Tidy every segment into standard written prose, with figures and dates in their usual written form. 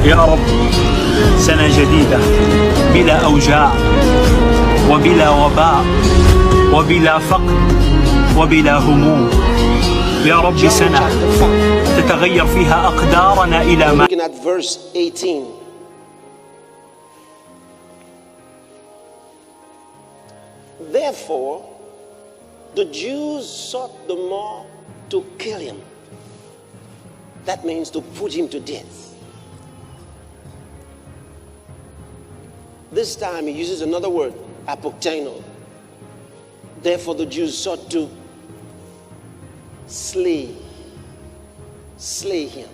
يا رب سنة جديدة بلا أوجاع وبلا وباء وبلا فقر وبلا هموم. يا رب سنة تتغير فيها أقدارنا إلى ما. Looking at verse 18. Therefore, the Jews sought the more to kill him. That means to put him to death. This time he uses another word, apoktaino. Therefore, the Jews sought to slay him.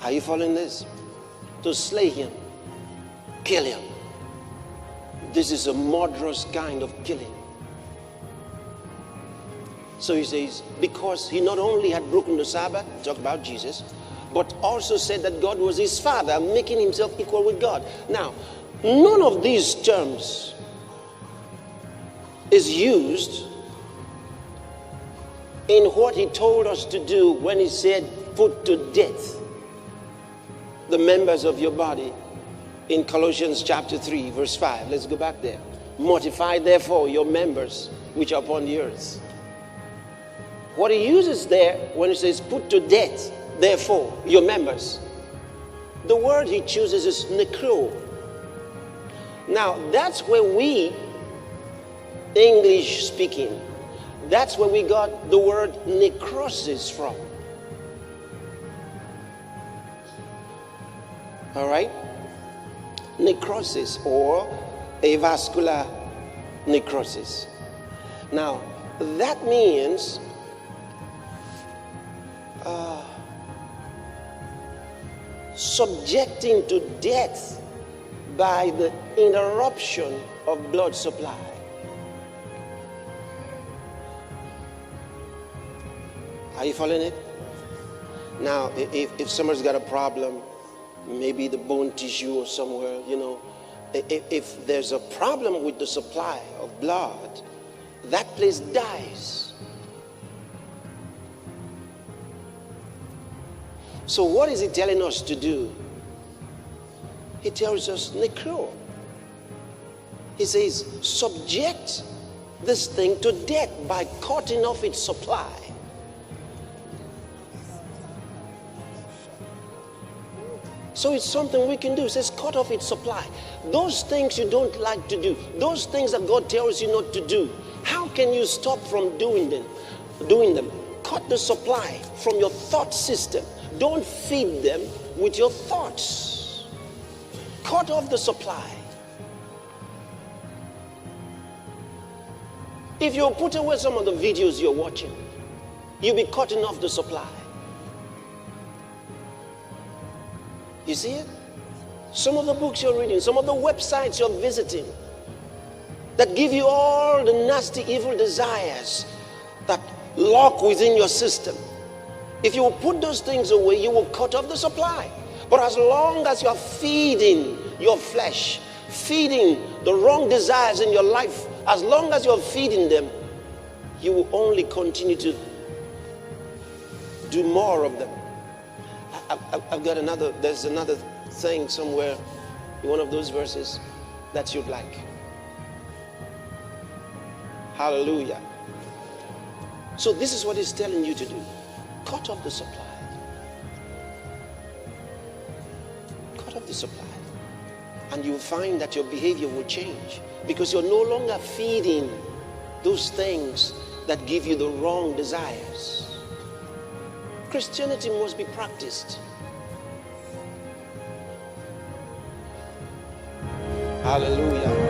Are you following this? To slay him, kill him. This is a murderous kind of killing. So he says, because he not only had broken the Sabbath, talk about Jesus, but also said that God was his father, making himself equal with God. Now, none of these terms is used in what he told us to do when he said, put to death the members of your body in Colossians chapter 3, verse 5. Let's go back there. Mortify therefore your members which are upon the earth. What he uses there when he says put to death therefore your members, the word he chooses is necro. Now that's where we, English speaking, that's where we got the word necrosis from. All right? Necrosis or avascular necrosis. Now, that means subjecting to death by the interruption of blood supply. Are you following it? Now, if someone's got a problem, maybe the bone tissue or somewhere, if there's a problem with the supply of blood, that place dies. So what is he telling us to do? He tells us necro. He says, subject this thing to death by cutting off its supply. So it's something we can do. It says cut off its supply. Those things you don't like to do, those things that God tells you not to do, how can you stop from doing them? Cut the supply from your thought system. Don't feed them with your thoughts. Cut off the supply. If you put away some of the videos you're watching, you'll be cutting off the supply. You see it? Some of the books you're reading, some of the websites you're visiting that give you all the nasty, evil desires that lock within your system. If you will put those things away, you will cut off the supply. But as long as you are feeding your flesh, feeding the wrong desires in your life, as long as you're feeding them, you will only continue to do more of them. I've got there's another thing somewhere in one of those verses that you'd like. Hallelujah. So this is what he's telling you to do. Cut off the supply. Cut off the supply. And you'll find that your behavior will change because you're no longer feeding those things that give you the wrong desires. Christianity must be practiced. Hallelujah.